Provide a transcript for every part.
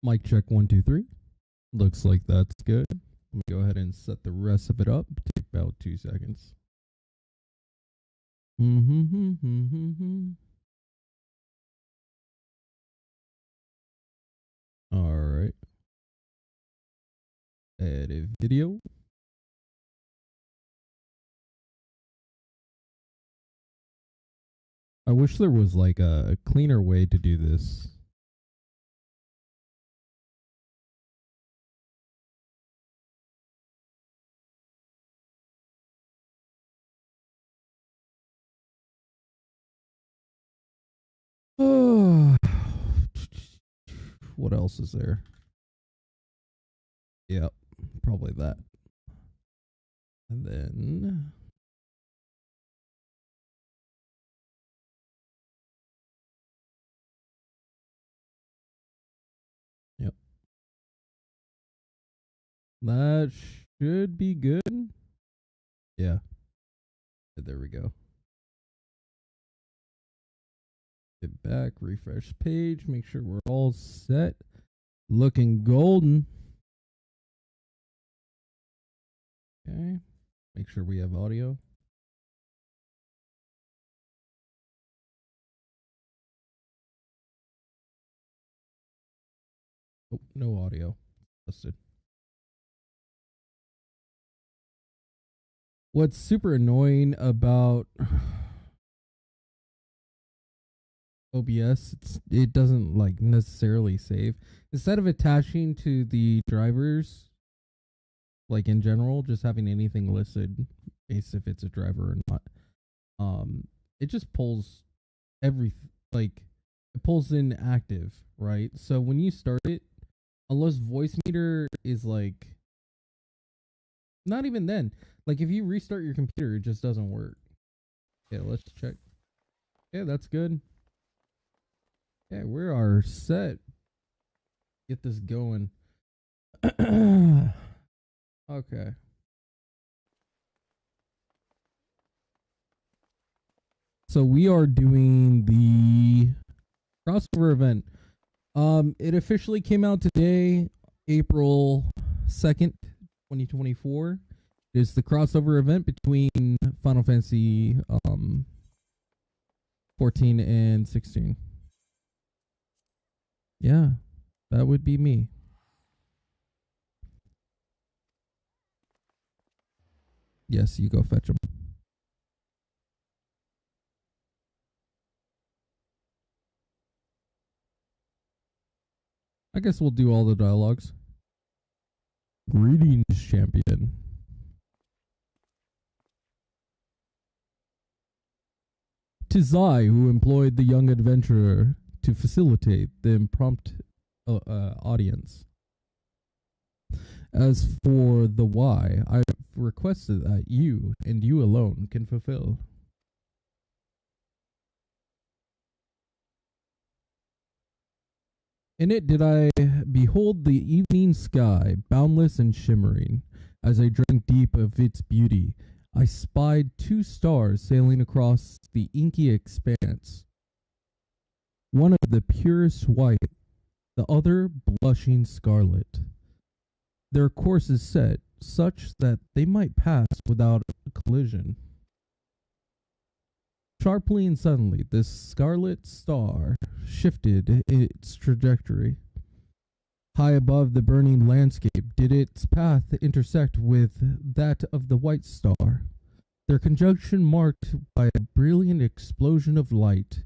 Mic check 1 2 3. Looks like that's good. Let me go ahead and set the rest of it up. Take about 2 seconds. All right. Edit video. I wish there was like a cleaner way to do this. Oh, what else is there? Yep, probably that. And then yep. That should be good. Yeah. There we go. Get back, refresh page, make sure we're all set. Looking golden. Okay. Make sure we have audio. Oh, no audio. Listed. What's super annoying about OBS, it doesn't like necessarily save. Instead of attaching to the drivers, like in general, just having anything listed, based if it's a driver or not, it just pulls like it pulls in active, right? So when you start it, unless voice meter is like, not even then, like if you restart your computer, it just doesn't work. Yeah, let's check. Yeah, that's good. Yeah, we are set. Get this going. Okay. So we are doing the crossover event. It officially came out today, April 2nd, 2024. It is the crossover event between Final Fantasy 14 and 16. Yeah, that would be me. Yes, you go fetch them. I guess we'll do all the dialogues. Greetings, champion. "'Tis I who employed the young adventurer to facilitate the impromptu audience. As for the why, I've requested that you, and you alone, can fulfill. In it did I behold the evening sky, boundless and shimmering. As I drank deep of its beauty, I spied 2 stars sailing across the inky expanse. One of the purest white, the other blushing scarlet. Their courses set such that they might pass without a collision. Sharply and suddenly, this scarlet star shifted its trajectory. High above the burning landscape did its path intersect with that of the white star, their conjunction marked by a brilliant explosion of light.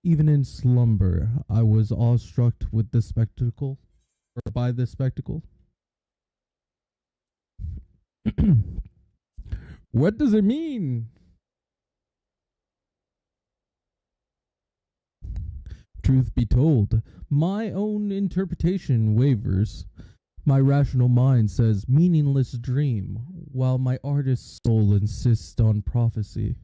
Even in slumber, I was awestruck with the spectacle, or by the spectacle. What does it mean? Truth be told, my own interpretation wavers. My rational mind says meaningless dream, while my artist's soul insists on prophecy.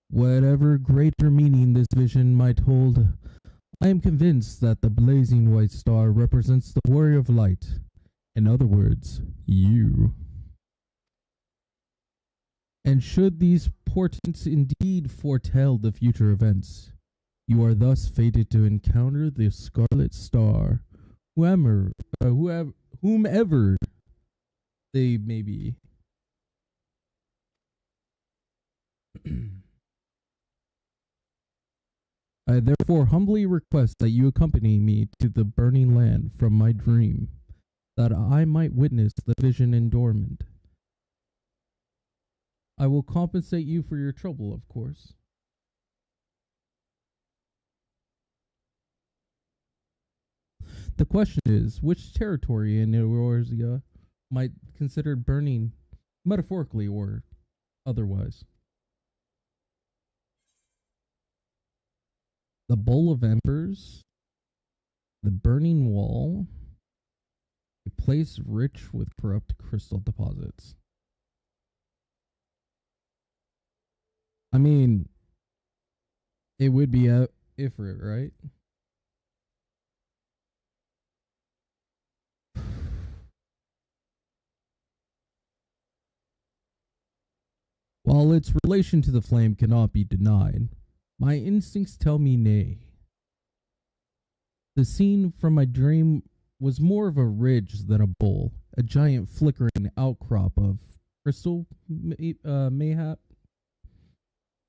Whatever greater meaning this vision might hold, I am convinced that the blazing white star represents the warrior of light. In other words, you. And should these portents indeed foretell the future events, You are thus fated to encounter the Scarlet Star, whomever they may be. I therefore humbly request that you accompany me to the burning land from my dream, that I might witness the vision endowment. I will compensate you for your trouble, of course. The question is, which territory in Eorzea might consider burning, metaphorically or otherwise? The Bowl of Embers, the Burning Wall, a place rich with corrupt crystal deposits. I mean, it would be a Ifrit, right? While its relation to the flame cannot be denied, my instincts tell me nay. The scene from my dream was more of a ridge than a bowl, a giant flickering outcrop of crystal, mayhap.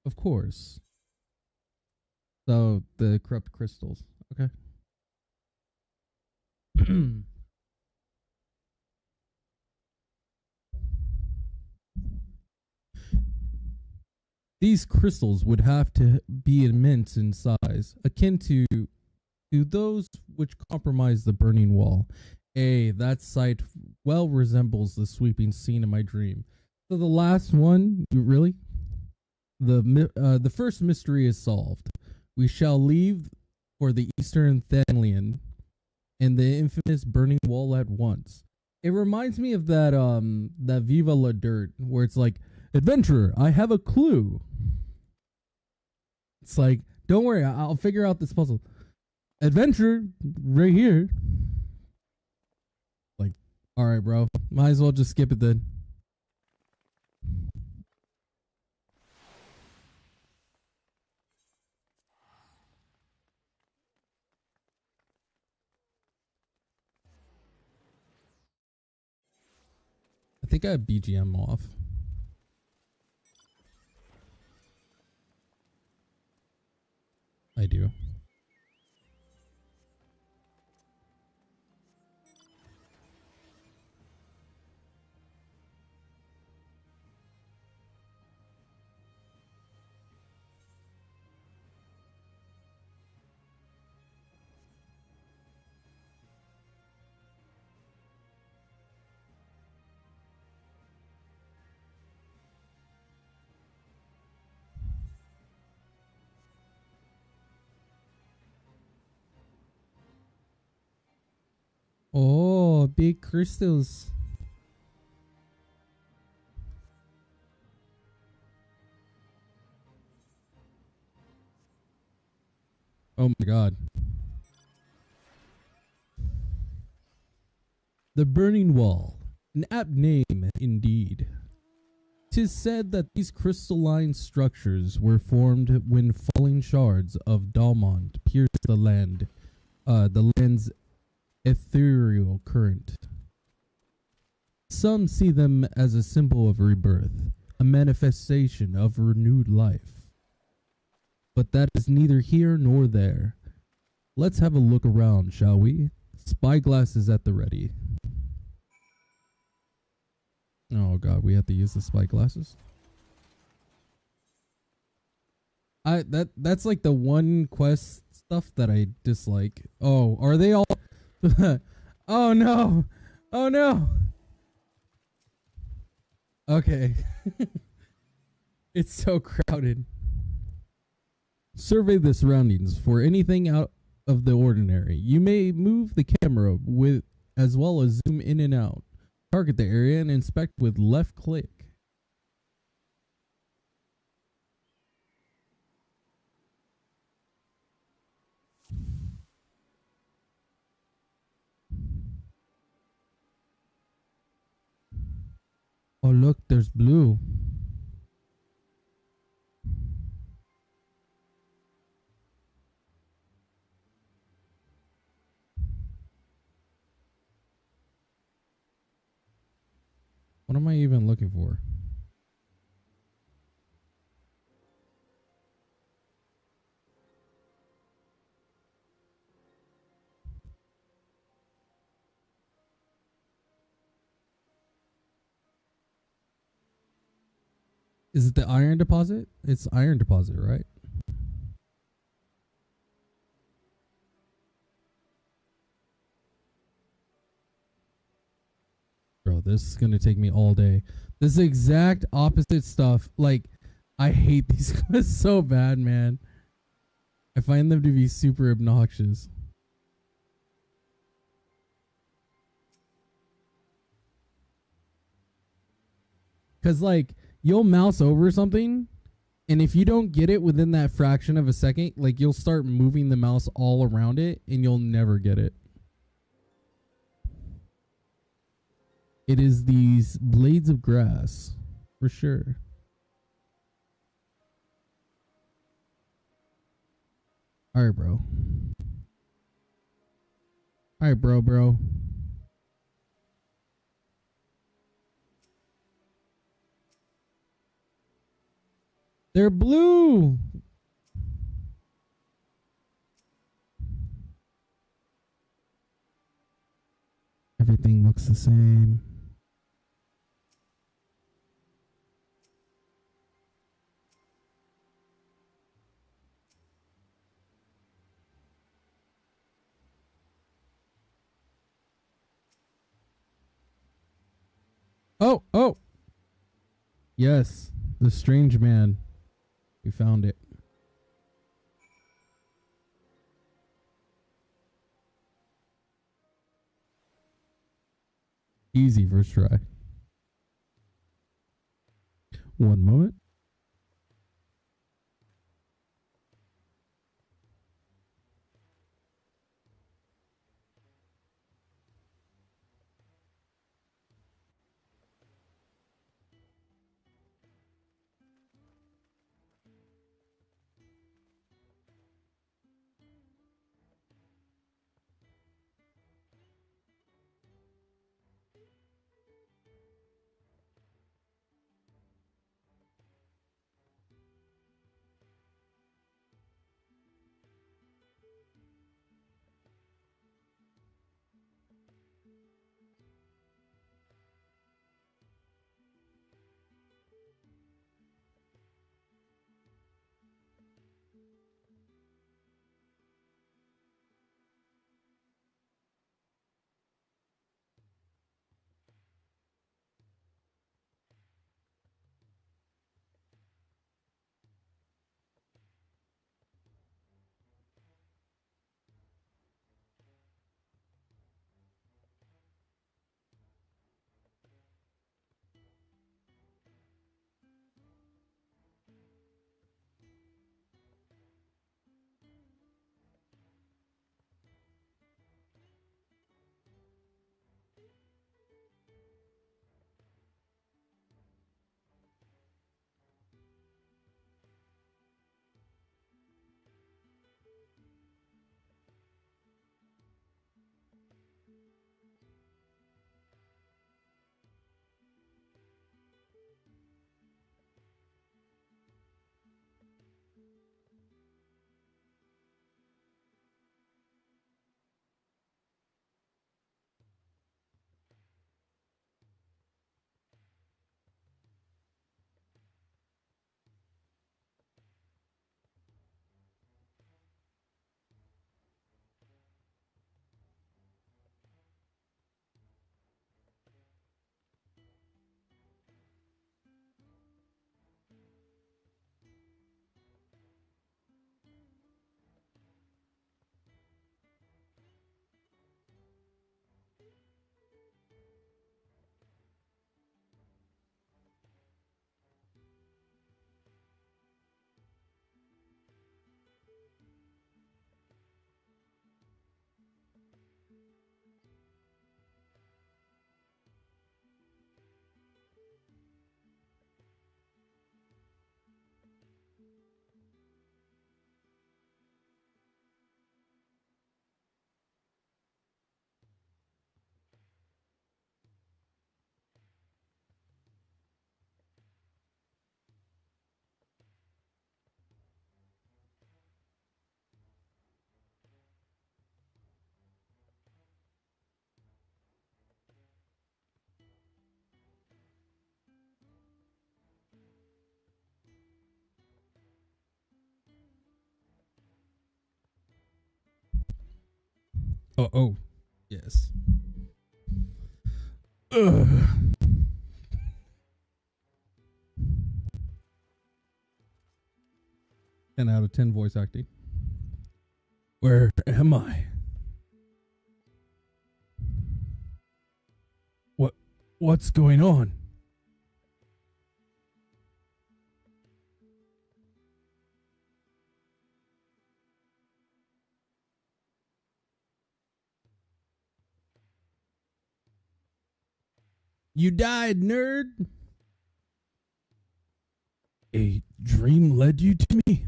Of course. So the corrupt crystals. Okay. These crystals would have to be immense in size, akin to those which comprise the burning wall. That sight well resembles the sweeping scene in my dream. So the last one, really? The first mystery is solved. We shall leave for the Eastern Thanlian and the infamous burning wall at once. It reminds me of that Viva La Dirt where it's like, adventurer, I have a clue. It's like, don't worry, I'll figure out this puzzle. Adventure right here. Like, all right, bro. Might as well just skip it then. I think I have BGM off. I do. Oh, big crystals. Oh my god. The Burning Wall. An apt name indeed. 'Tis said that these crystalline structures were formed when falling shards of Dalmont pierced the land's ethereal current. Some see them as a symbol of rebirth, a manifestation of renewed life. But that is neither here nor there. Let's have a look around, shall we? Spyglasses at the ready. Oh god, we have to use the spyglasses. That's like the one quest stuff that I dislike. Oh, are they all? Oh no! Oh no! Okay. It's so crowded. Survey the surroundings for anything out of the ordinary. You may move the camera with as well as zoom in and out. Target the area and inspect with left click. Oh look, there's blue. What am I even looking for? Is it the iron deposit? It's iron deposit, right? Bro, this is gonna take me all day. This is exact opposite stuff. Like, I hate these guys so bad, man. I find them to be super obnoxious. Cause like you'll mouse over something, and if you don't get it within that fraction of a second, like you'll start moving the mouse all around it, and you'll never get it. It is these blades of grass, for sure. All right, bro. All right, bro. They're blue. Everything looks the same. Oh. Yes, the strange man. We found it. Easy first try. One moment. Oh, yes. Ugh. 10 out of 10 voice acting. Where am I? What's going on? You died, nerd. A dream led you to me?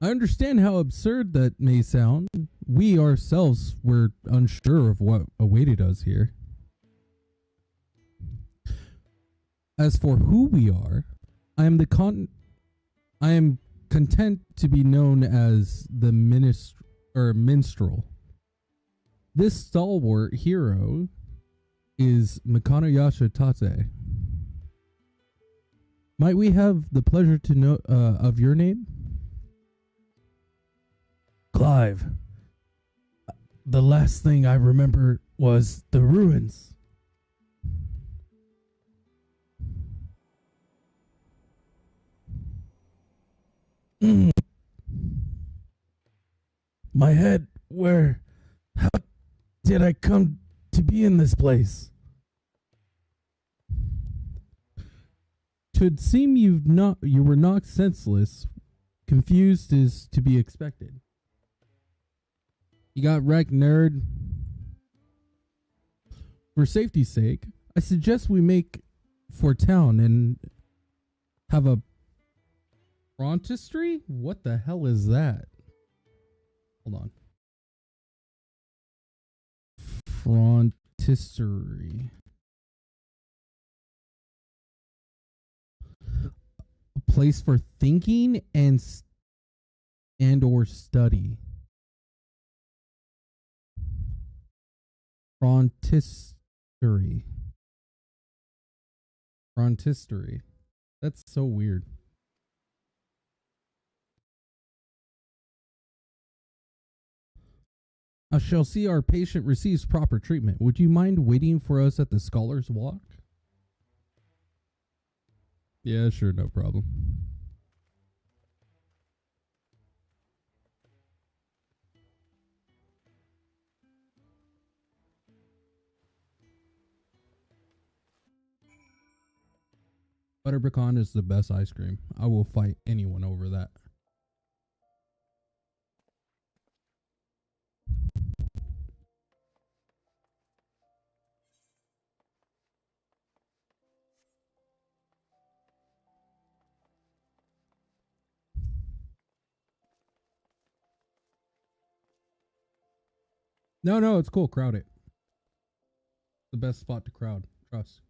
I understand how absurd that may sound. We ourselves were unsure of what awaited us here. As for who we are, I am content to be known as the minstrel. This stalwart hero is Makano Tate. Might we have the pleasure to know of your name? Clive. The last thing I remember was the ruins. My head, how did I come to be in this place? Twould seem you were knocked senseless. Confused is to be expected. You got wrecked, nerd. For safety's sake, I suggest we make for town and have a frontistery? What the hell is that? Hold on. Frontistery. A place for thinking and or study. Frontistery. Frontistery. That's so weird. I shall see our patient receives proper treatment. Would you mind waiting for us at the Scholar's Walk? Yeah, sure, no problem. Butter pecan is the best ice cream. I will fight anyone over that. No, it's cool. Crowd it. The best spot to crowd. Trust.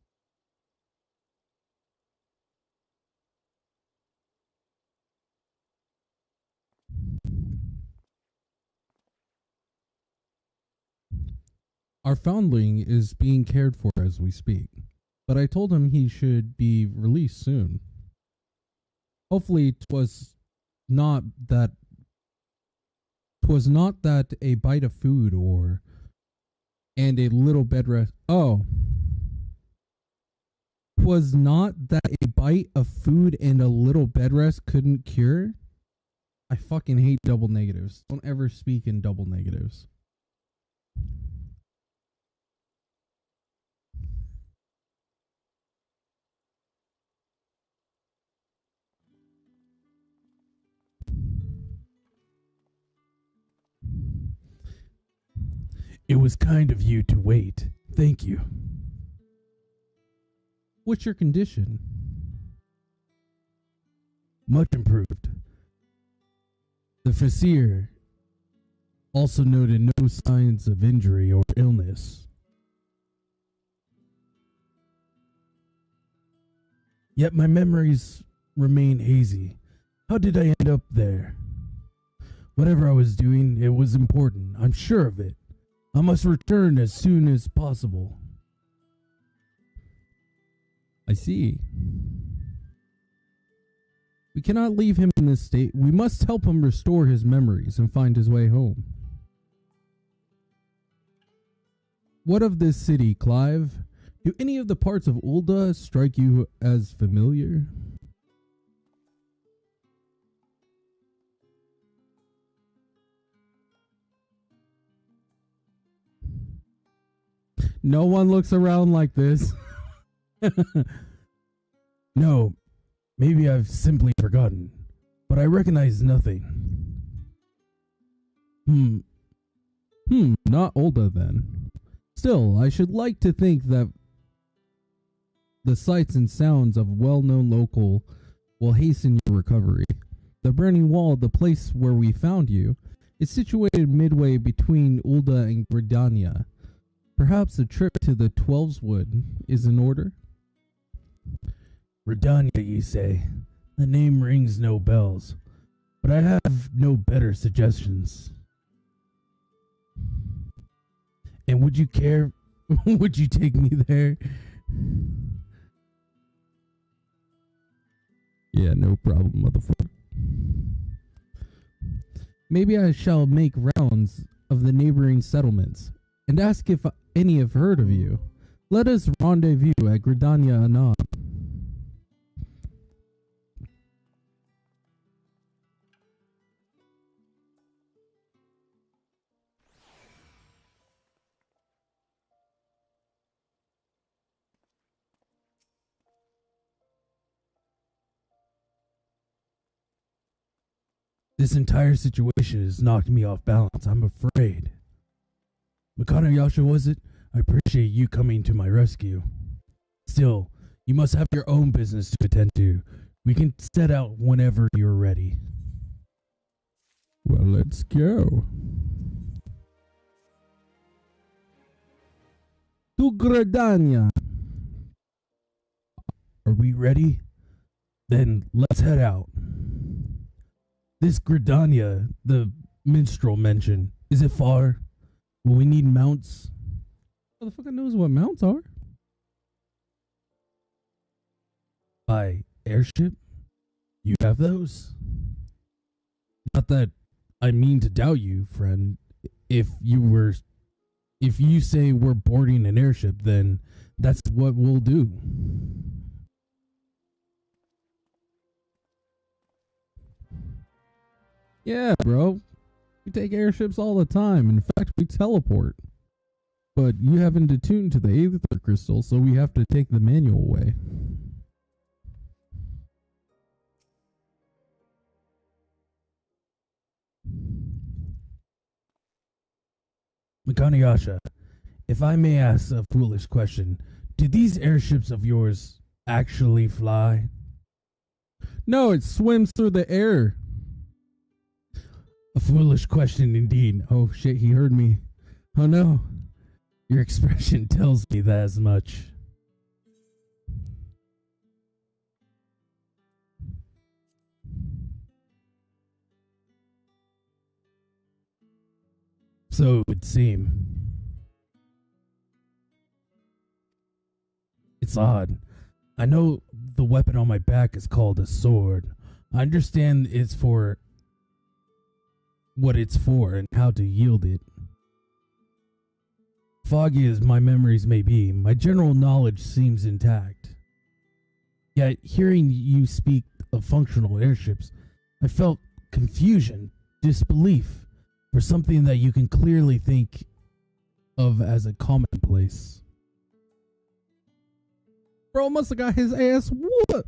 Our foundling is being cared for as we speak, but I told him he should be released soon. Hopefully, 'twas not that a bite of food and a little bed rest. Oh, 'twas not that a bite of food and a little bed rest couldn't cure. I fucking hate double negatives. Don't ever speak in double negatives. It was kind of you to wait. Thank you. What's your condition? Much improved. The Fasir also noted no signs of injury or illness. Yet my memories remain hazy. How did I end up there? Whatever I was doing, it was important. I'm sure of it. I must return as soon as possible. I see. We cannot leave him in this state. We must help him restore his memories and find his way home. What of this city, Clive? Do any of the parts of Ulda strike you as familiar? No one looks around like this. No, maybe I've simply forgotten, but I recognize nothing. Not Ulda then. Still, I should like to think that the sights and sounds of well-known local will hasten your recovery. The Burning Wall, the place where we found you, is situated midway between Ulda and Gridania. Perhaps a trip to the Twelveswood is in order? Redania, you say? The name rings no bells, but I have no better suggestions. And would you care? Would you take me there? Yeah, no problem, motherfucker. Maybe I shall make rounds of the neighboring settlements and ask if any have heard of you. Let us rendezvous at Gridania anon. This entire situation has knocked me off balance, I'm afraid. Makano Yasha, was it? I appreciate you coming to my rescue. Still, you must have your own business to attend to. We can set out whenever you're ready. Well, let's go. To Gridania. Are we ready? Then let's head out. This Gridania, the minstrel mentioned, is it far? Will we need mounts? Motherfucker knows what mounts are. By airship? You have those? Not that I mean to doubt you, friend. If you say we're boarding an airship, then that's what we'll do. Yeah, bro. We take airships all the time. In fact, we teleport. But you haven't attuned to the Aether Crystal, so we have to take the manual way. Makano Yasha, if I may ask a foolish question, do these airships of yours actually fly? No, it swims through the air. A foolish question indeed. Oh shit, he heard me. Oh no. Your expression tells me that as much. So it would seem. It's odd. I know the weapon on my back is called a sword. I understand it's for what it's for and how to yield it. Foggy as my memories may be, my general knowledge seems intact. Yet, hearing you speak of functional airships, I felt confusion, disbelief, for something that you can clearly think of as a commonplace. Bro must have got his ass whooped.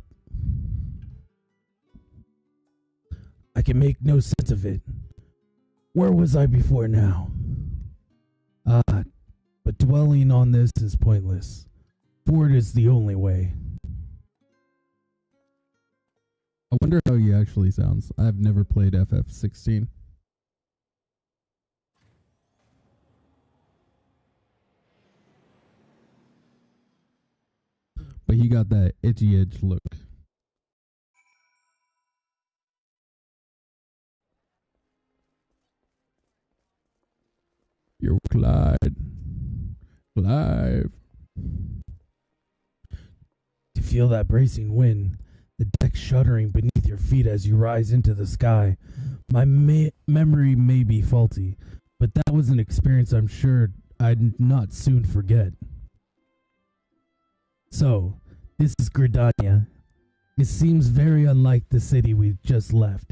I can make no sense of it. Where was I before now? But dwelling on this is pointless. Forward is the only way. I wonder how he actually sounds. I've never played FF16. But he got that edgy edge look. Yo, Clyde. Clive. To feel that bracing wind, the deck shuddering beneath your feet as you rise into the sky. My memory may be faulty, but that was an experience I'm sure I'd not soon forget. So, this is Gridania. It seems very unlike the city we just left.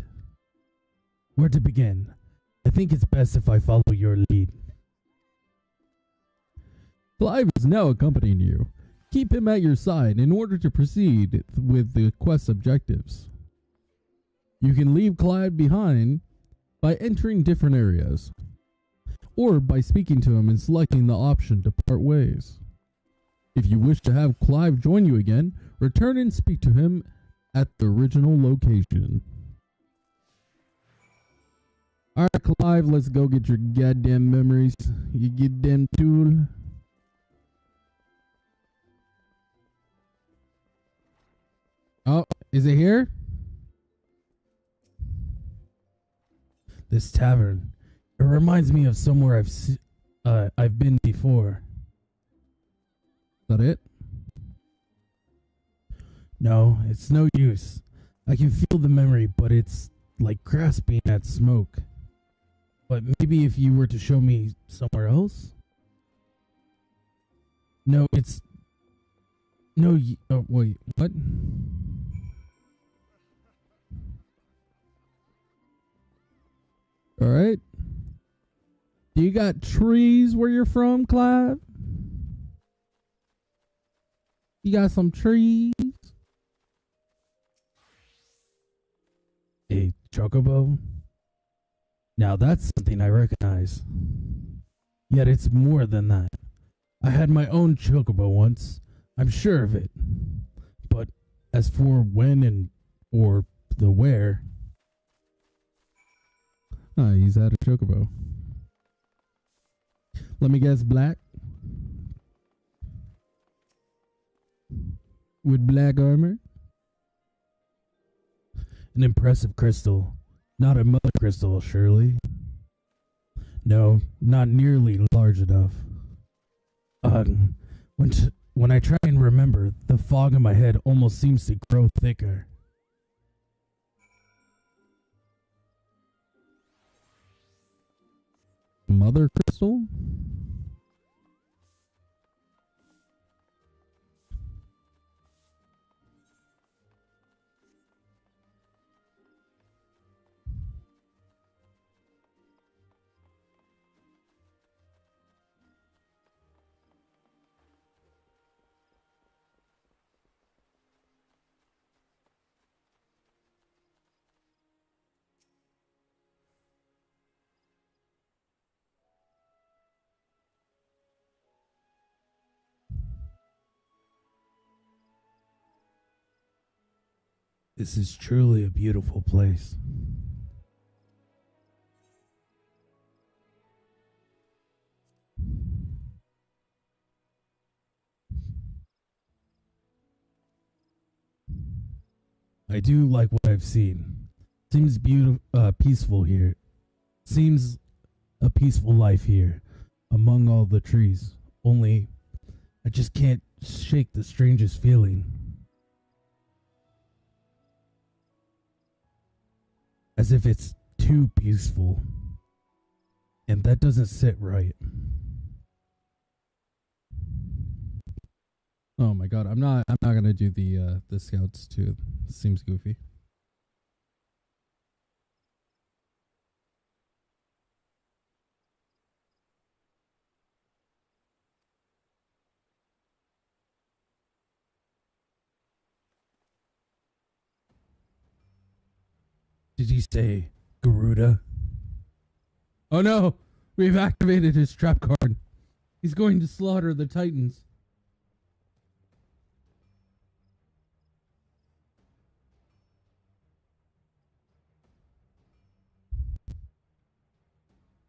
Where to begin? I think it's best if I follow your lead. Clive is now accompanying you. Keep him at your side in order to proceed with the quest objectives. You can leave Clive behind by entering different areas, or by speaking to him and selecting the option to part ways. If you wish to have Clive join you again, return and speak to him at the original location. Alright, Clive, let's go get your goddamn memories. You goddamn tool. Oh, is it here? This tavern. It reminds me of somewhere I've been before. Is that it? No, it's no use. I can feel the memory, but it's like grasping at smoke. But maybe if you were to show me somewhere else? No, it's... No, oh, wait, what? Alright. Do you got trees where you're from, Clive? You got some trees? A chocobo? Now that's something I recognize. Yet it's more than that. I had my own chocobo once. I'm sure of it. But as for when and or the where... Ah, he's had a chocobo. Let me guess, black? With black armor? An impressive crystal. Not a mother crystal, surely. No, not nearly large enough. When I try and remember, the fog in my head almost seems to grow thicker. Mother crystal? This is truly a beautiful place. I do like what I've seen. Seems beautiful, peaceful here. Seems a peaceful life here, among all the trees. Only, I just can't shake the strangest feeling. As if it's too peaceful. And that doesn't sit right. Oh my god, I'm not gonna do the scouts too. Seems goofy. Did he say Garuda? Oh no! We've activated his trap card. He's going to slaughter the Titans.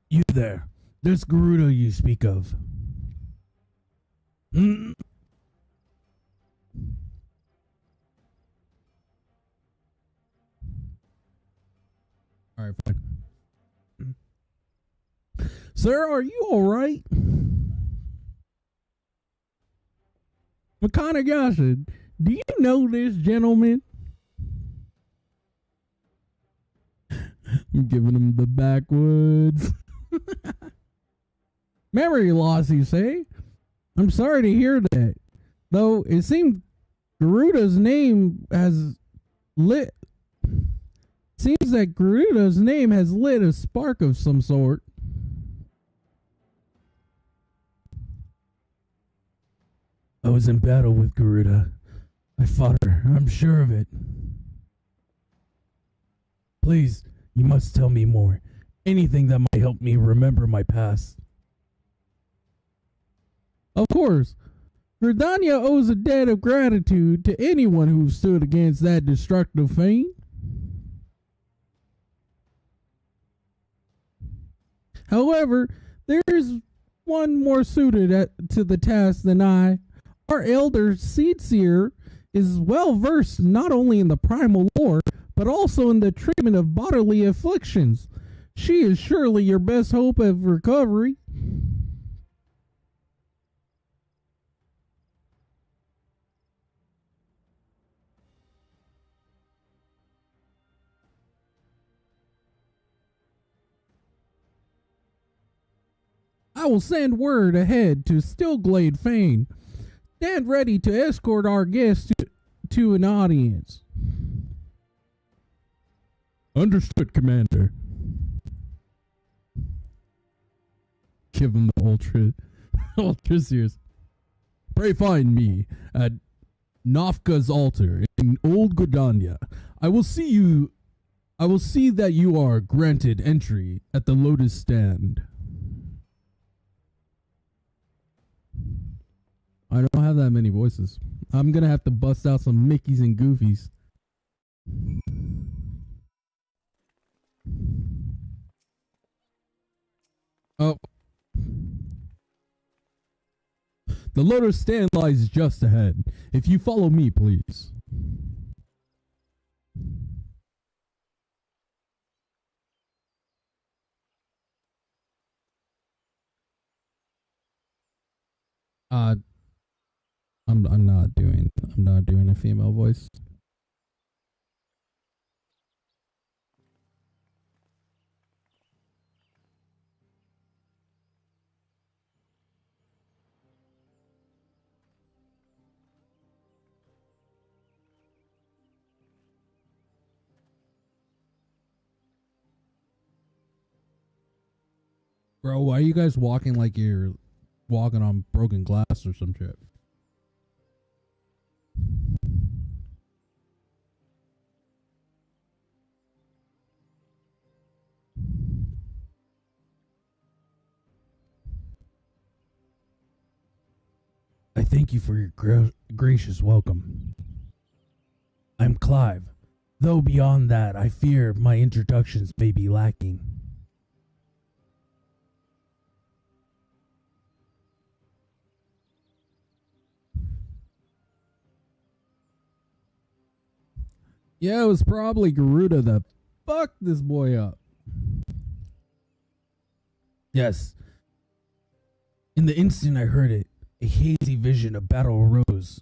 You there. There's Garuda you speak of. Alright, fine. Sir, are you alright? Makano, do you know this gentleman? I'm giving him the backwoods. Memory loss, you say? I'm sorry to hear that. Though it seems Garuda's name has lit. Seems that Garuda's name has lit a spark of some sort. I was in battle with Garuda. I fought her. I'm sure of it. Please, you must tell me more. Anything that might help me remember my past. Of course. Verdania owes a debt of gratitude to anyone who stood against that destructive fiend. However, there is one more suited to the task than I. Our elder Seedseer is well versed not only in the primal lore, but also in the treatment of bodily afflictions. She is surely your best hope of recovery. I will send word ahead to Stillglade Fane. Stand ready to escort our guests to an audience. Understood, Commander. Give him the ultra serious. Pray find me at Nafka's altar in Old Godania. I will see that you are granted entry at the Lotus Stand. I don't have that many voices. I'm gonna have to bust out some Mickeys and Goofies. Oh. The Lotus Stand lies just ahead. If you follow me, please. I'm not doing a female voice. Bro, why are you guys walking like you're walking on broken glass or some shit? I thank you for your gracious welcome. I'm Clive, though beyond that, I fear my introductions may be lacking. Yeah, it was probably Garuda that fucked this boy up. Yes. In the instant I heard it, a hazy vision of battle arose,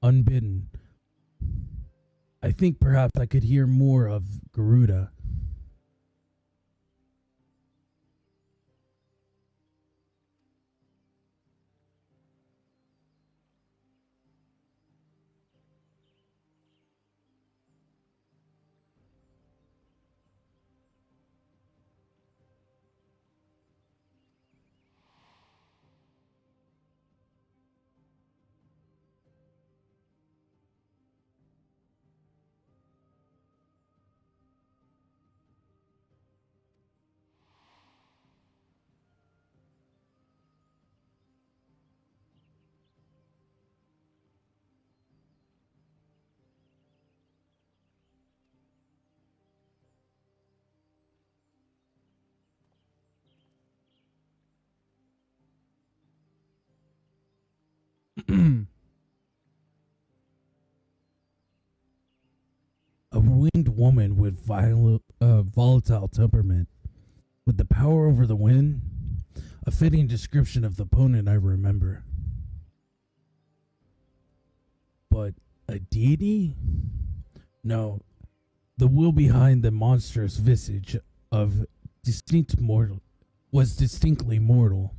unbidden. I think perhaps I could hear more of Garuda. A winged woman with volatile temperament, with the power over the wind, a fitting description of the opponent I remember. But a deity? No, The will behind the monstrous visage of distinct mortal was distinctly mortal.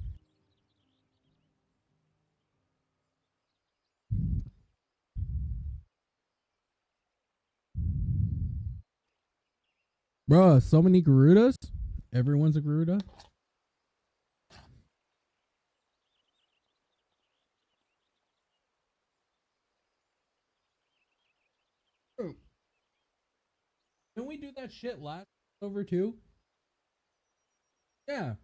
Bruh, so many Garudas? Everyone's a Garuda? Didn't we do that shit last over too? Yeah.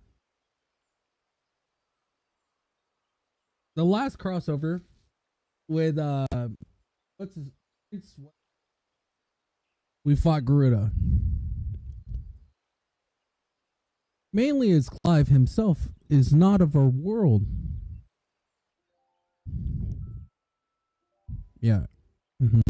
The last crossover with what's his it's we fought Garuda. Mainly as Clive himself is not of our world. Yeah. Mm-hmm.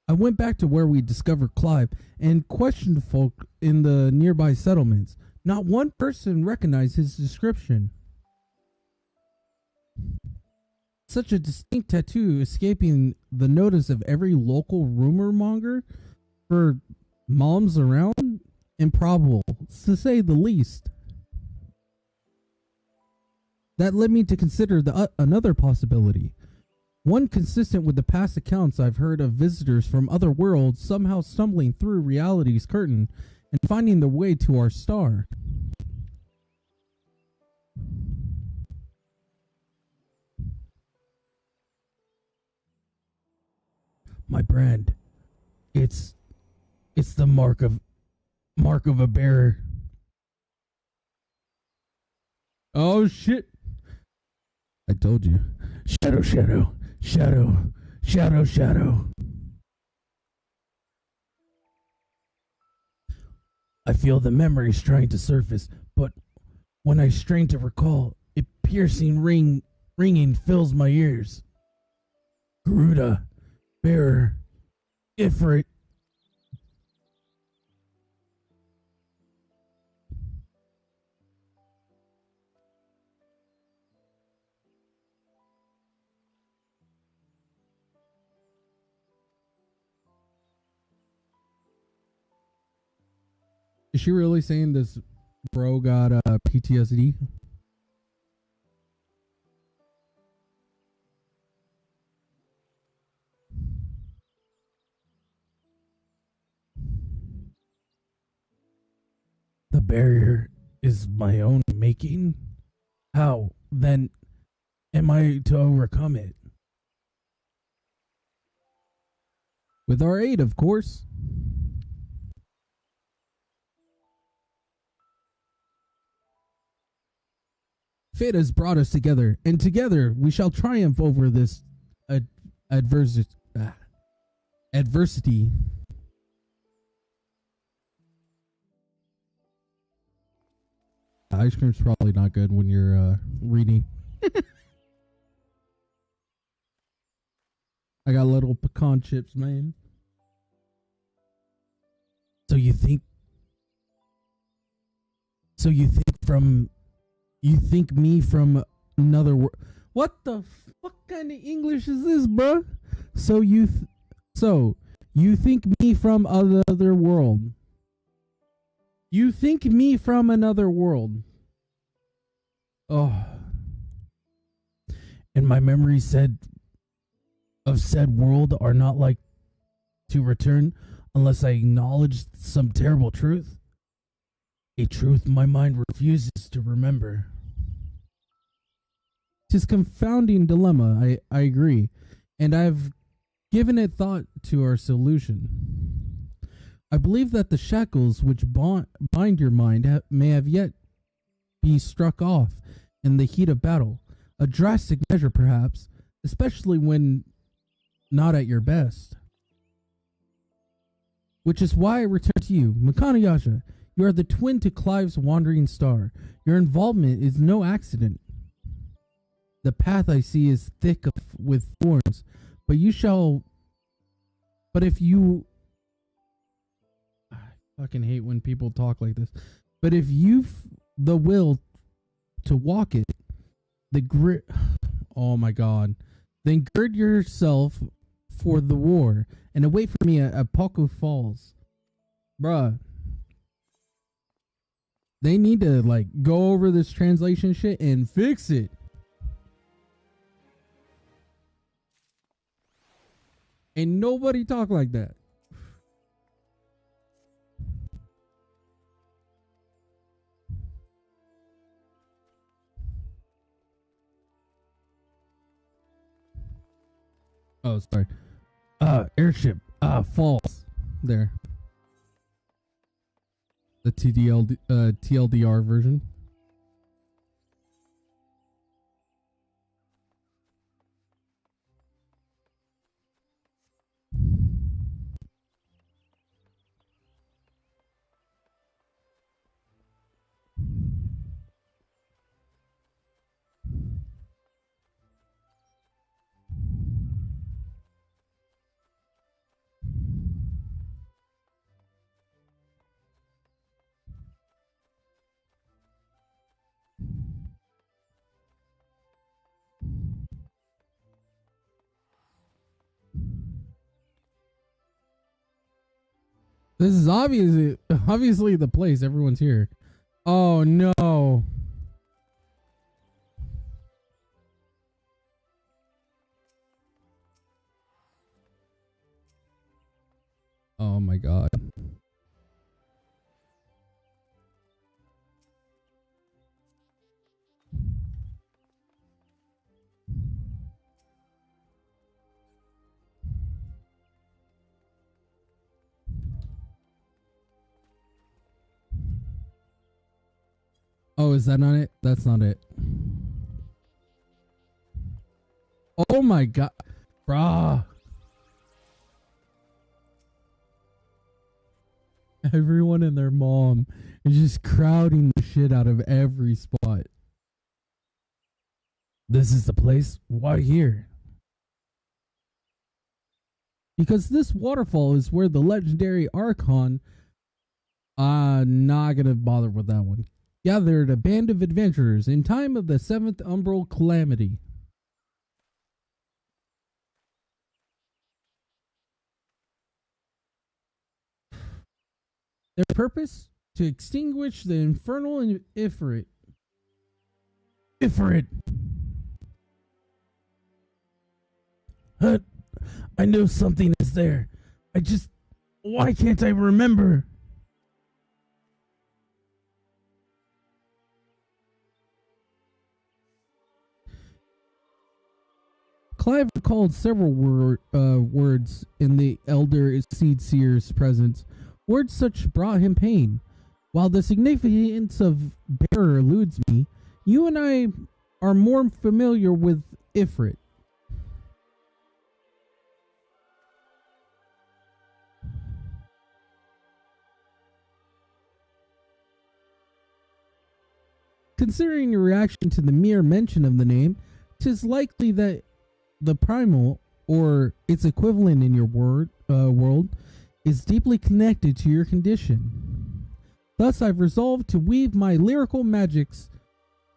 I went back to where we discovered Clive and questioned folk in the nearby settlements. Not one person recognized his description. Such a distinct tattoo escaping the notice of every local rumor monger for moms around? Improbable, to say the least. That led me to consider another possibility. One consistent with the past accounts I've heard of visitors from other worlds somehow stumbling through reality's curtain and finding their way to our star. My brand. It's the mark of a bearer. Oh shit. I told you. Shadow, shadow, shadow, shadow, shadow. I feel the memories trying to surface, but when I strain to recall, a piercing ringing fills my ears. Garuda, bearer, Ifrit. Is she really saying this bro got PTSD? The barrier is my own making? How, then, am I to overcome it? With our aid, of course. Fate has brought us together, and together we shall triumph over this adversity. Adversity. Ice cream's probably not good when you're reading. I got little pecan chips, man. So you think me from another world? What the fuck kind of English is this, bruh? So you think me from another world? You think me from another world? Oh, and my memories said world are not like to return unless I acknowledge some terrible truth. A truth my mind refuses to remember. 'Tis confounding dilemma, I agree, and I've given it thought to our solution. I believe that the shackles which bind your mind may have yet be struck off in the heat of battle. A drastic measure, perhaps, especially when not at your best. Which is why I return to you, Makano Yasha. You are the twin to Clive's wandering star. Your involvement is no accident. The path I see is thick with thorns, but if you... I fucking hate when people talk like this. But if you've the will to walk it, the grit... Oh my god. Then gird yourself for the war and await for me at Poku Falls. Bruh. They need to, like, go over this translation shit and fix it. Ain't nobody talk like that. Oh, sorry. Airship. Falls. There. The TLDR version. This is obviously the place. Everyone's here. Oh no. Oh my god. Oh, is that not it? That's not it. Oh my god. Bruh. Everyone and their mom is just crowding the shit out of every spot. This is the place? Why here? Because this waterfall is where the legendary Archon, not gonna bother with that one, gathered a band of adventurers in time of the 7th Umbral Calamity. Their purpose? To extinguish the infernal Ifrit. Ifrit! I know something is there. Why can't I remember? Clive recalled several words in the elder seed seer's presence. Words such brought him pain. While the significance of bearer eludes me, you and I are more familiar with Ifrit. Considering your reaction to the mere mention of the name, 'tis likely that the primal, or its equivalent in your world, is deeply connected to your condition. Thus, I've resolved to weave my lyrical magics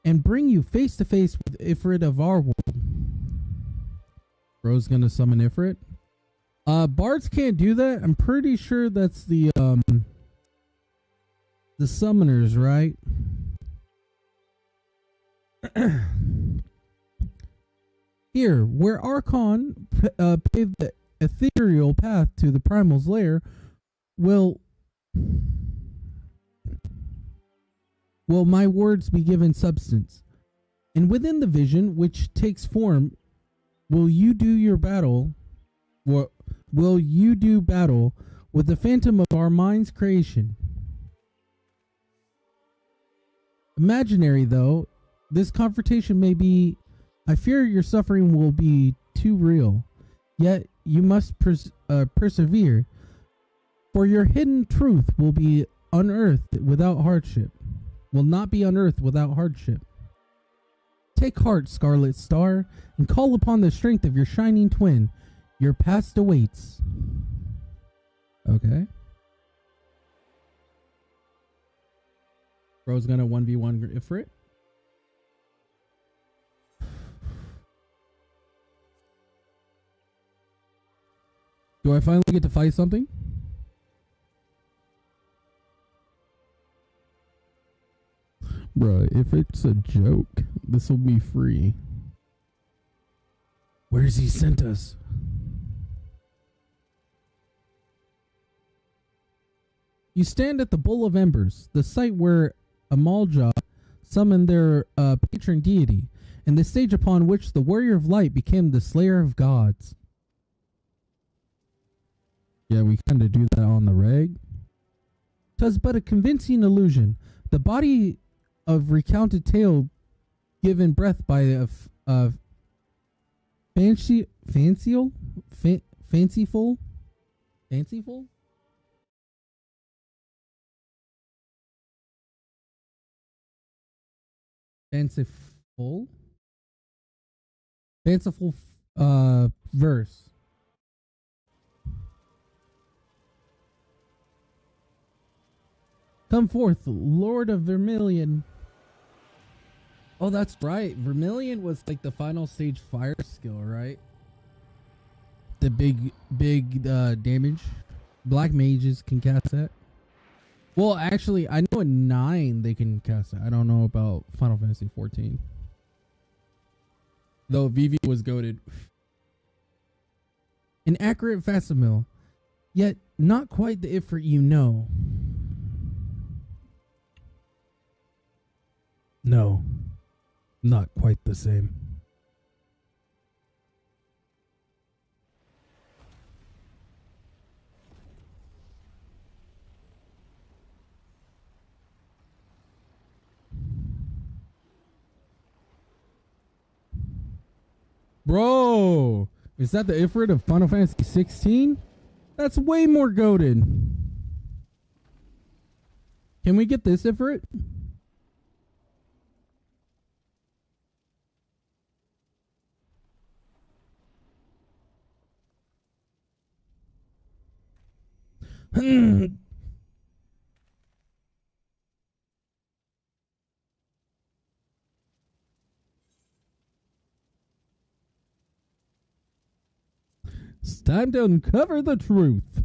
and bring you face to face with Ifrit of our world. Bro's gonna summon Ifrit. Bards can't do that. I'm pretty sure that's the summoners, right? Here, where Archon paved the ethereal path to the primal's lair, will my words be given substance. And within the vision which takes form, will you do battle with the phantom of our mind's creation. Imaginary though this confrontation may be, I fear your suffering will be too real. Yet you must persevere, for your hidden truth will be unearthed without hardship. Will not be unearthed without hardship. Take heart, Scarlet Star, and call upon the strength of your shining twin. Your past awaits. Okay. Bro's gonna 1v1 Ifrit. Do I finally get to fight something? Bruh, if it's a joke, this will be free. Where's he sent us? You stand at the Bowl of Embers, the site where Amalja summoned their patron deity, and the stage upon which the Warrior of Light became the Slayer of Gods. Yeah, we kind of do that on the reg. 'Twas but a convincing illusion. The body of recounted tale given breath by a fanciful fanciful verse. Come forth, Lord of Vermilion. Oh, that's right. Vermilion was like the final stage fire skill, right? The big damage. Black mages can cast that. Well, actually, I know at 9 they can cast that. I don't know about Final Fantasy 14. Though Vivi was goated. An accurate facsimile, yet not quite the Ifrit you know. No, not quite the same. Bro, is that the Ifrit of Final Fantasy 16? That's way more goated. Can we get this Ifrit? It's time to uncover the truth.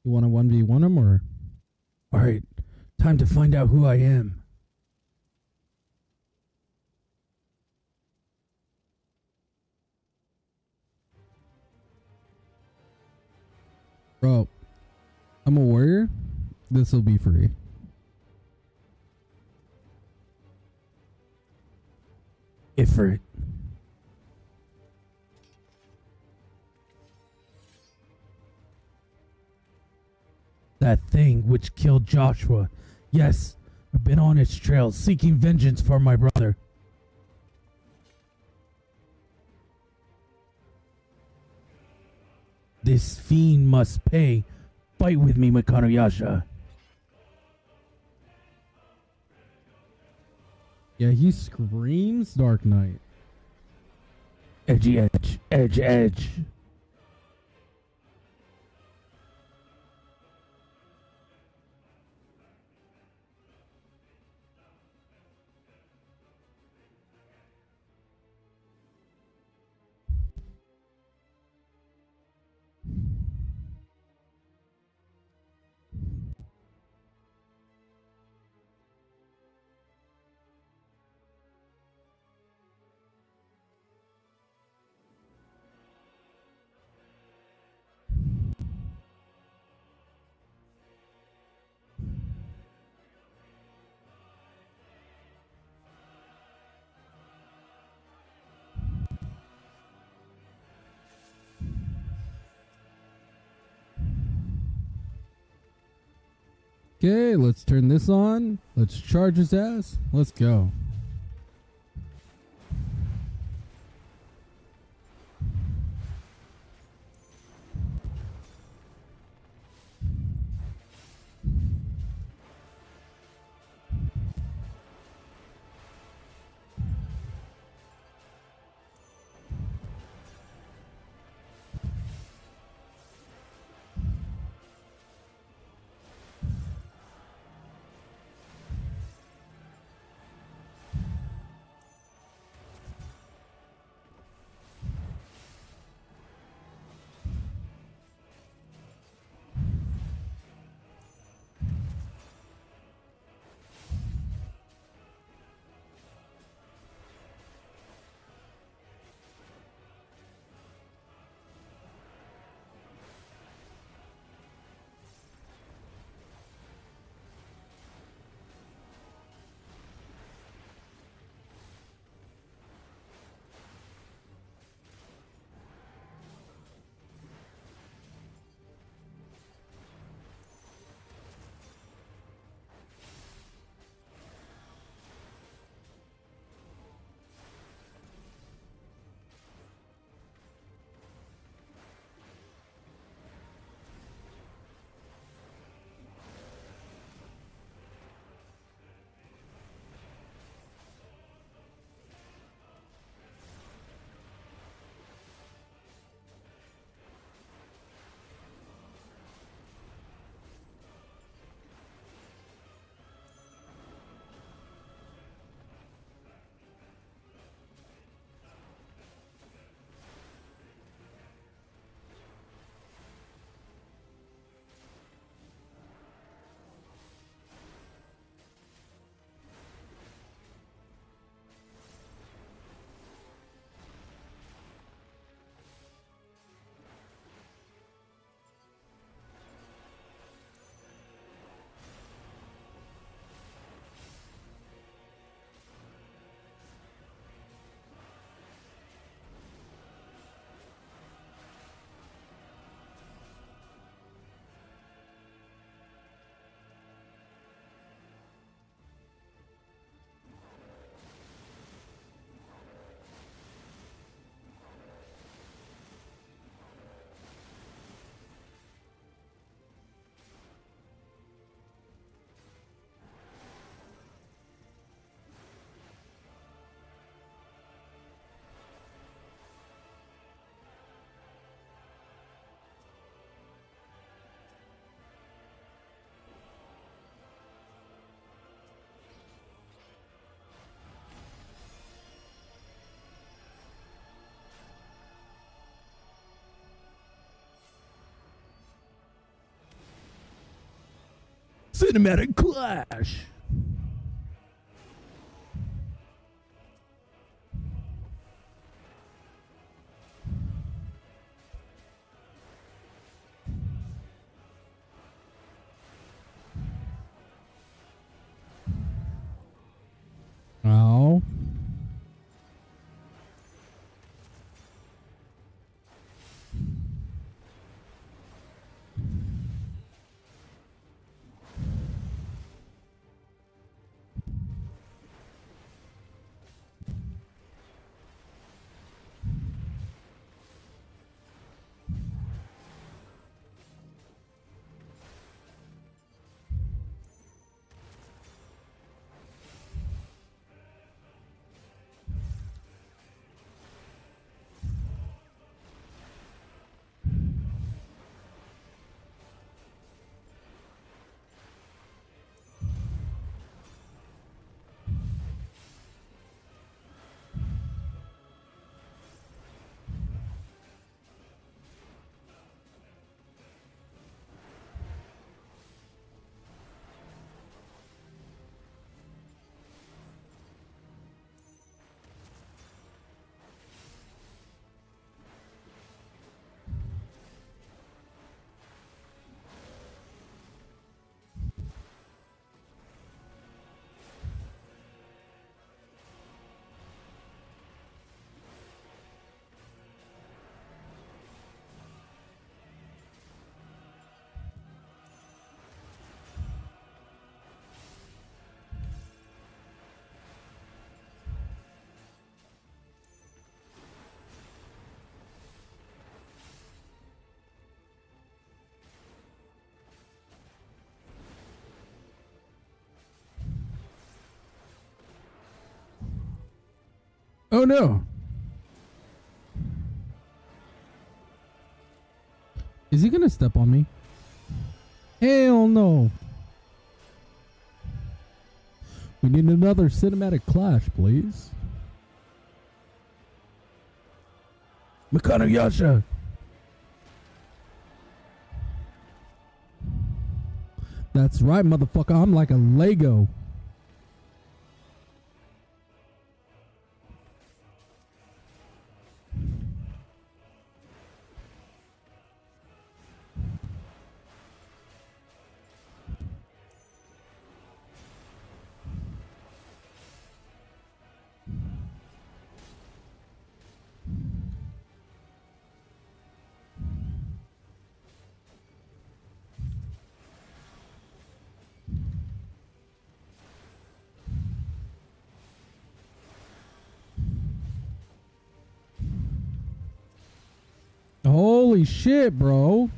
You want to 1v1 him or? Alright, time to find out who I am. Bro, I'm a warrior. This will be free. Ifrit. That thing which killed Joshua. Yes, I've been on its trail seeking vengeance for my brother. This fiend must pay. Fight with me, Makano Yasha. Yeah, he screams Dark Knight. Edgy edge, edge, edge. Okay, let's turn this on. Let's charge his ass. Let's go. Cinematic clash. Ow. Oh no. Is he gonna step on me? Hell no. We need another cinematic clash, please. Makano Yasha. That's right, motherfucker. I'm like a Lego. Holy shit, bro.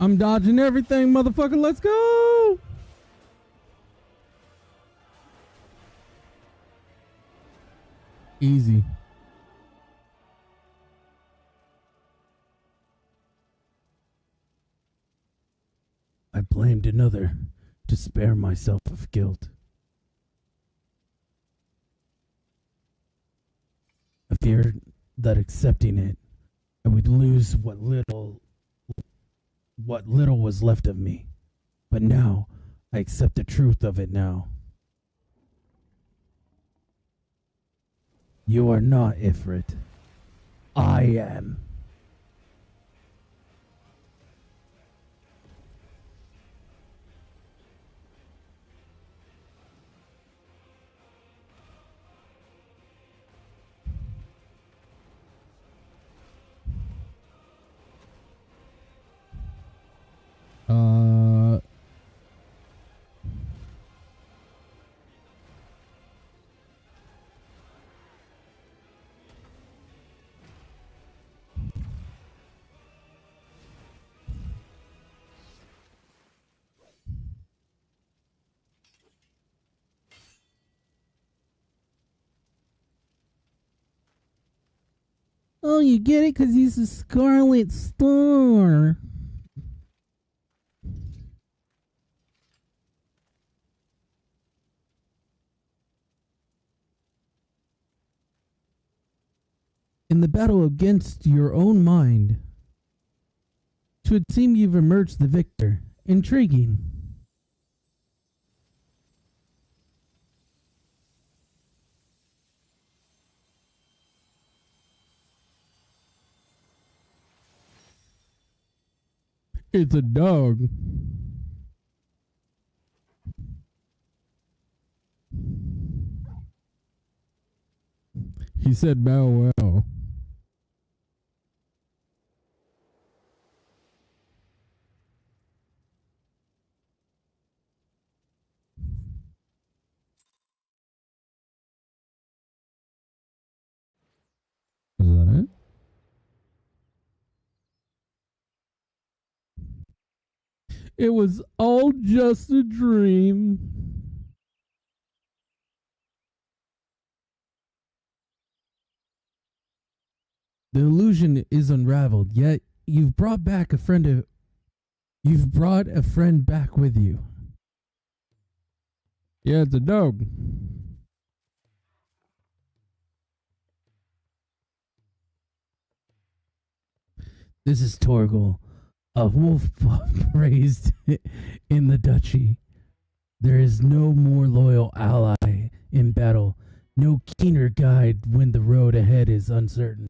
I'm dodging everything, motherfucker. Let's go. Easy. I blamed another to spare myself of guilt. I feared that accepting it, I would lose what little was left of me. But now, I accept the truth of it now. You are not Ifrit. I am. Uh, Oh, you get it? Because he's a Scarlet Star. In the battle against your own mind, it would seem you've emerged the victor. Intriguing. it's a dog. He said bow wow. Is that it? It was all just a dream. The illusion is unraveled, yet you've brought a friend back with you. Yeah, it's a dog. This is Torgal, a wolf pup raised in the duchy. There is no more loyal ally in battle, no keener guide when the road ahead is uncertain.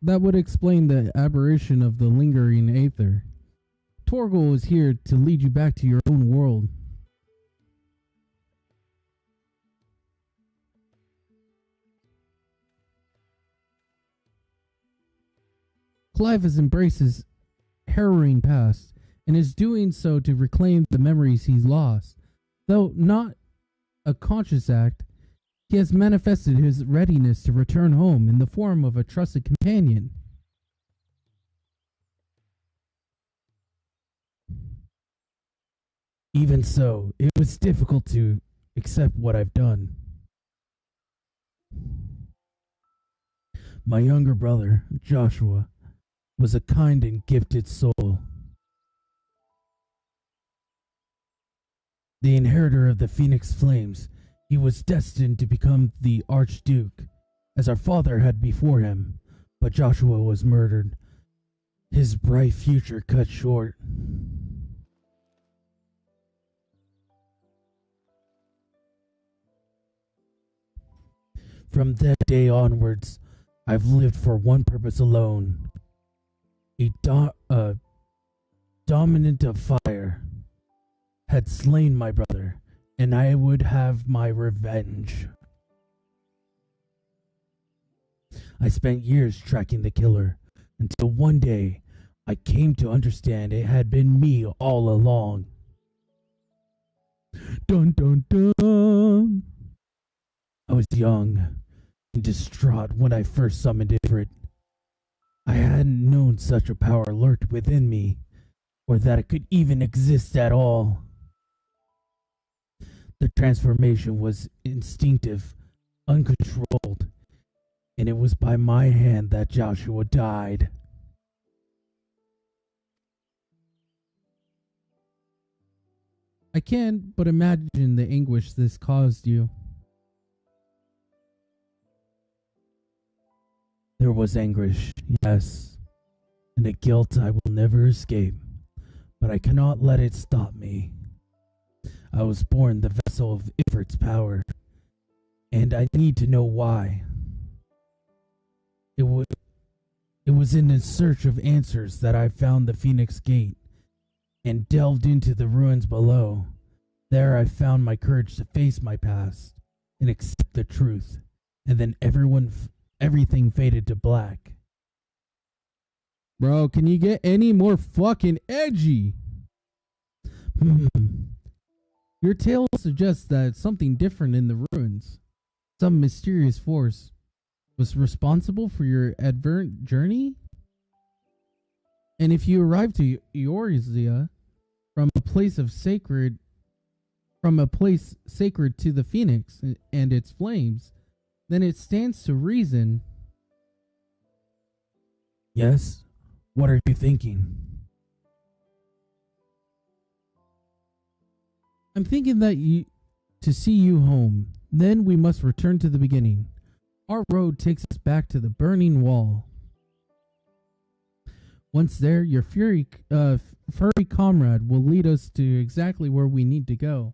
That would explain the aberration of the lingering aether. Torgal is here to lead you back to your own world. Clive has embraced his harrowing past and is doing so to reclaim the memories he's lost. Though not a conscious act, he has manifested his readiness to return home in the form of a trusted companion. Even so, it was difficult to accept what I've done. My younger brother, Joshua, was a kind and gifted soul. The inheritor of the Phoenix Flames, he was destined to become the Archduke, as our father had before him, but Joshua was murdered. His bright future cut short. From that day onwards, I've lived for one purpose alone. A dominant of fire had slain my brother, and I would have my revenge. I spent years tracking the killer, until one day I came to understand it had been me all along. Dun dun dun! I was young and distraught when I first summoned Ifrit. I hadn't known such a power lurked within me, or that it could even exist at all. The transformation was instinctive, uncontrolled, and it was by my hand that Joshua died. I can't but imagine the anguish this caused you. There was anguish, yes, and a guilt I will never escape, but I cannot let it stop me. I was born the vessel of Ifrit's power, and I need to know why. It was in the search of answers that I found the Phoenix Gate and delved into the ruins below. There I found my courage to face my past and accept the truth, and then everything faded to black. Bro, can you get any more fucking edgy? Your tale suggests that something different in the ruins, some mysterious force, was responsible for your advent journey? And if you arrived to Eorzea from a place sacred to the Phoenix and its flames, then it stands to reason. Yes? What are you thinking? I'm thinking that to see you home, then we must return to the beginning. Our road takes us back to the burning wall. Once there, your furry comrade will lead us to exactly where we need to go.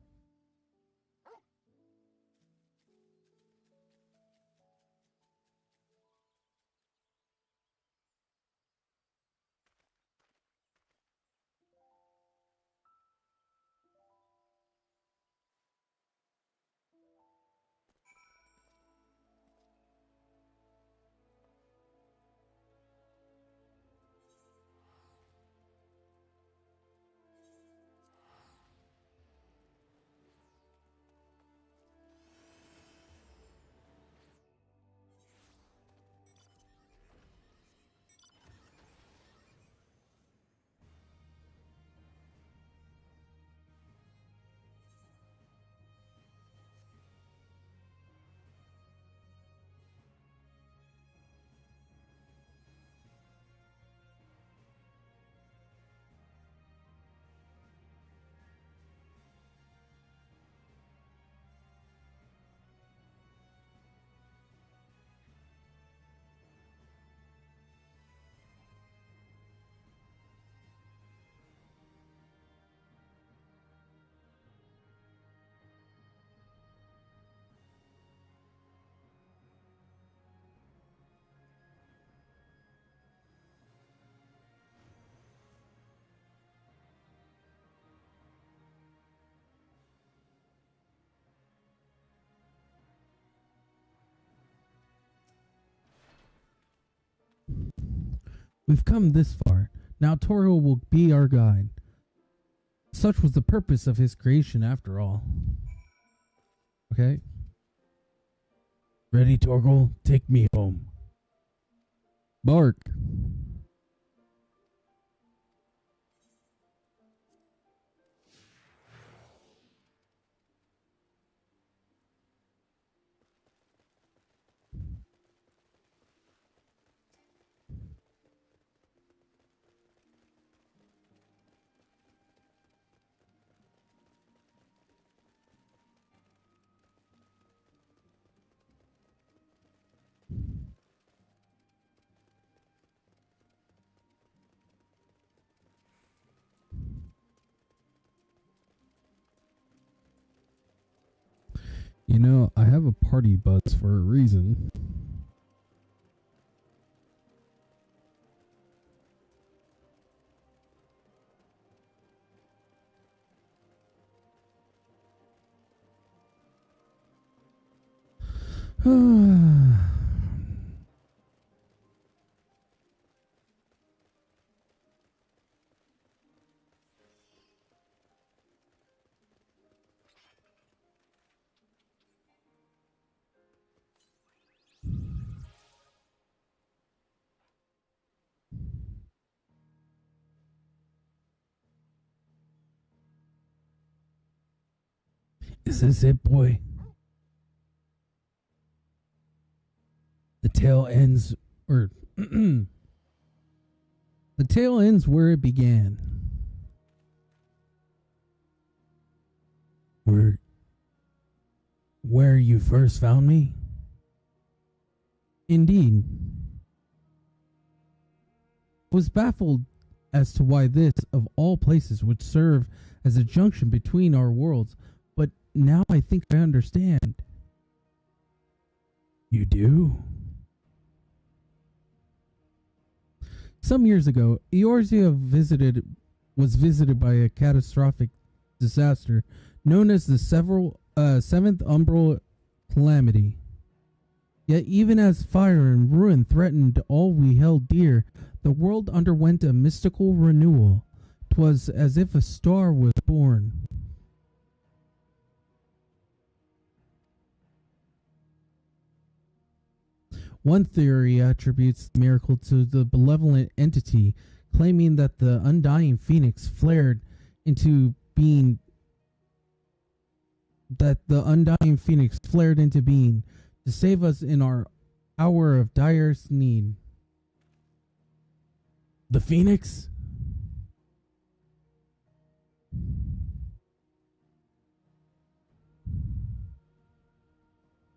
We've come this far. Now Toro will be our guide. Such was the purpose of his creation after all. Okay? Ready, Torgal? Take me home. Bark. You know, I have a party buzz for a reason. Is this it, boy? The tale ends, or the tale ends where it began. Where you first found me? Indeed. I was baffled as to why this, of all places, would serve as a junction between our worlds, but now I think I understand. You do? Some years ago, Eorzea was visited by a catastrophic disaster known as the Seventh Umbral Calamity. Yet even as fire and ruin threatened all we held dear, the world underwent a mystical renewal. 'Twas as if a star was born. One theory attributes the miracle to the benevolent entity, claiming that the undying phoenix flared into being to save us in our hour of direst need. The Phoenix?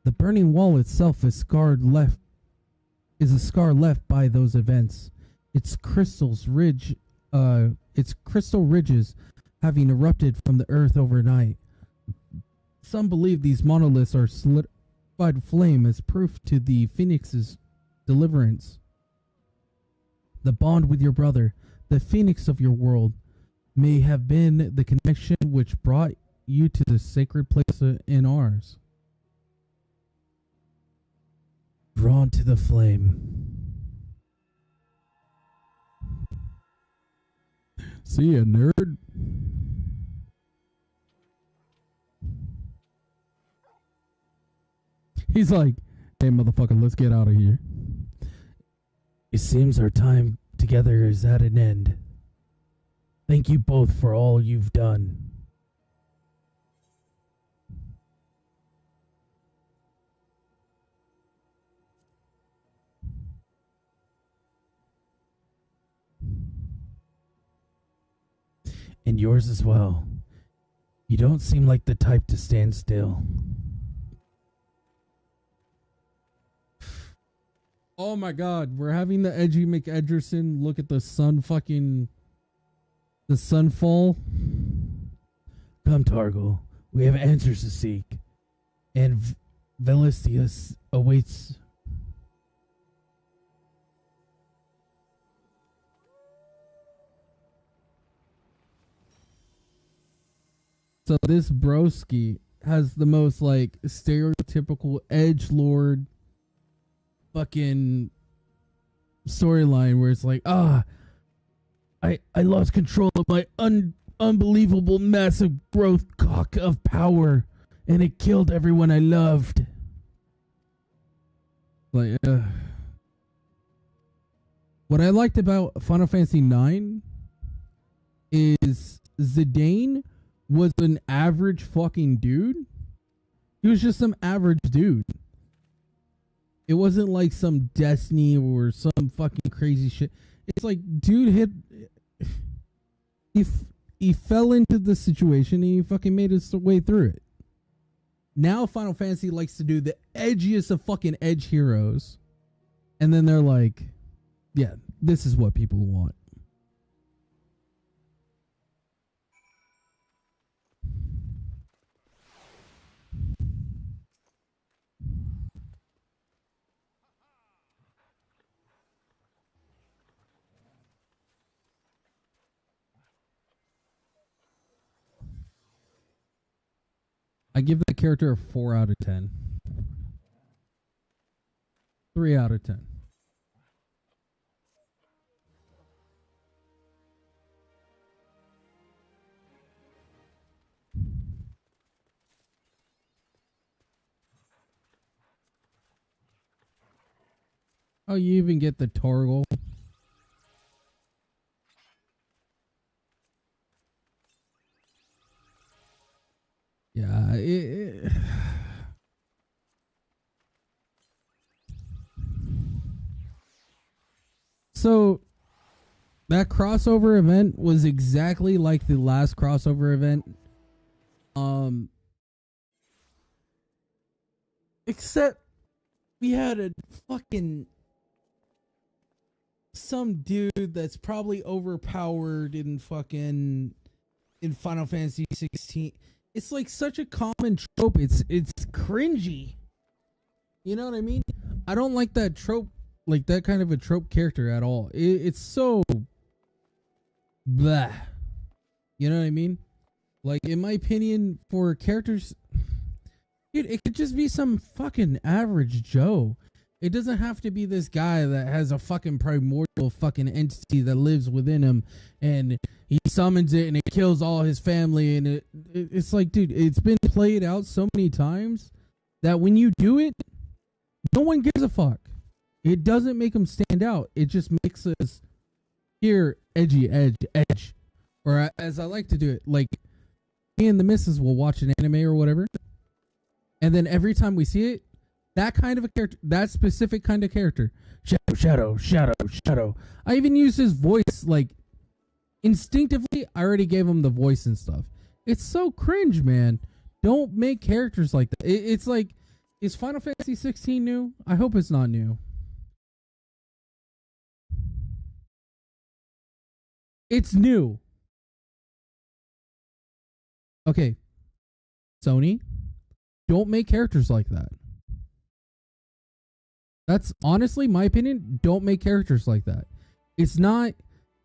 The burning wall itself is a scar left by those events. Its crystal ridges having erupted from the earth overnight. Some believe these monoliths are solidified flame as proof to the Phoenix's deliverance. The bond with your brother, the Phoenix of your world, may have been the connection which brought you to the sacred place in ours. Drawn to the flame. See ya, nerd. He's like, hey, motherfucker, let's get out of here. It seems our time together is at an end. Thank you both for all you've done. And yours as well. You don't seem like the type to stand still. Oh my god, we're having the edgy McEdgerson look at the sunfall. Come, Targle. We have answers to seek. And Velicius awaits. So this broski has the most like stereotypical edgelord fucking storyline where it's like, I lost control of my unbelievable massive growth cock of power and it killed everyone I loved. Like, what I liked about Final Fantasy IX is Zidane was an average fucking dude. He was just some average dude. It wasn't like some Destiny or some fucking crazy shit. It's like, dude he fell into the situation and he fucking made his way through it. Now Final Fantasy likes to do the edgiest of fucking edge heroes. And then they're like, yeah, this is what people want. I give the character a 4 out of 10. 3 out of 10. Oh, you even get the Torgal. Yeah. So that crossover event was exactly like the last crossover event. Except we had a fucking some dude that's probably overpowered in Final Fantasy 16. It's like such a common trope. It's cringy. You know what I mean? I don't like that trope, like that kind of a trope character at all. It's so blah. You know what I mean? Like, in my opinion, for characters, dude, it could just be some fucking average Joe. It doesn't have to be this guy that has a fucking primordial fucking entity that lives within him, and he summons it and it kills all his family. And it's like, dude, it's been played out so many times that when you do it, no one gives a fuck. It doesn't make them stand out. It just makes us hear edgy, edge. Or as I like to do it, like, me and the missus will watch an anime or whatever, and then every time we see it, that kind of a character, that specific kind of character, shadow. I even use his voice, like, instinctively. I already gave him the voice and stuff. It's so cringe, man. Don't make characters like that. It's like, is Final Fantasy 16 new? I hope it's not new. It's new. Okay, Sony, don't make characters like that. That's honestly my opinion. Don't make characters like that. It's not,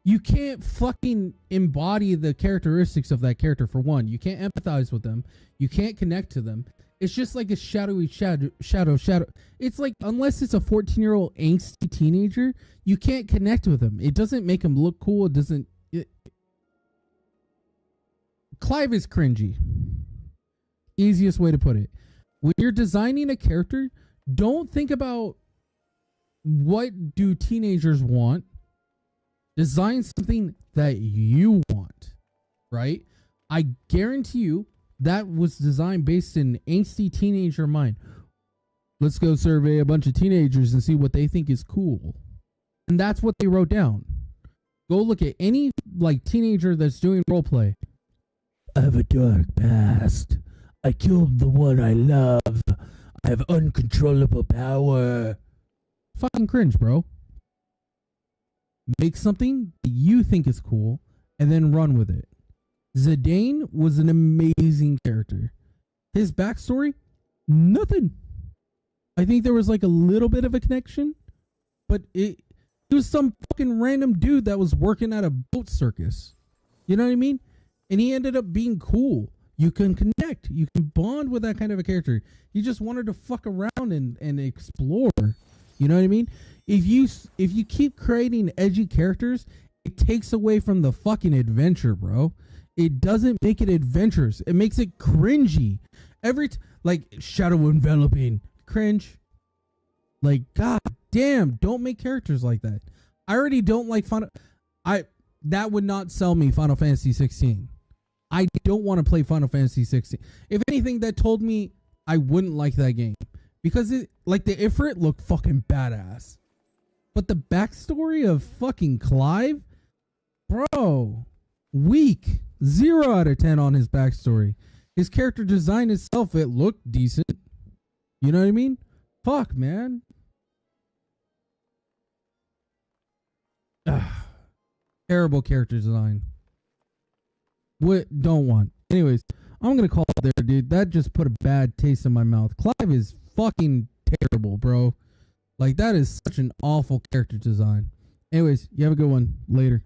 you can't fucking embody the characteristics of that character, for one. You can't empathize with them. You can't connect to them. It's just like a shadowy shadow. It's like, unless it's a 14-year-old angsty teenager, you can't connect with them. It doesn't make them look cool. It doesn't. Clive is cringy. Easiest way to put it. When you're designing a character, don't think about what do teenagers want. Design something that you want, right? I guarantee you that was designed based in angsty teenager mind. Let's go survey a bunch of teenagers and see what they think is cool. And that's what they wrote down. Go look at any like teenager that's doing roleplay. I have a dark past. I killed the one I love. I have uncontrollable power. Fucking cringe, bro. Make something that you think is cool and then run with it. Zidane was an amazing character. His backstory, nothing. I think there was like a little bit of a connection, but it was some fucking random dude that was working at a boat circus. You know what I mean? And he ended up being cool. You can connect. You can bond with that kind of a character. He just wanted to fuck around and explore. You know what I mean? If you keep creating edgy characters, it takes away from the fucking adventure, bro. It doesn't make it adventurous. It makes it cringy. Like shadow enveloping. Cringe. Like, god damn, don't make characters like that. I already don't like that would not sell me Final Fantasy 16. I don't want to play Final Fantasy 16. If anything, that told me I wouldn't like that game. Because the Ifrit looked fucking badass. But the backstory of fucking Clive? Bro. Weak. 0 out of 10 on his backstory. His character design itself, it looked decent. You know what I mean? Fuck, man. Terrible character design. What don't want. Anyways, I'm gonna call it there, dude. That just put a bad taste in my mouth. Clive is fucking terrible, bro. Like, that is such an awful character design. Anyways, you have a good one. Later.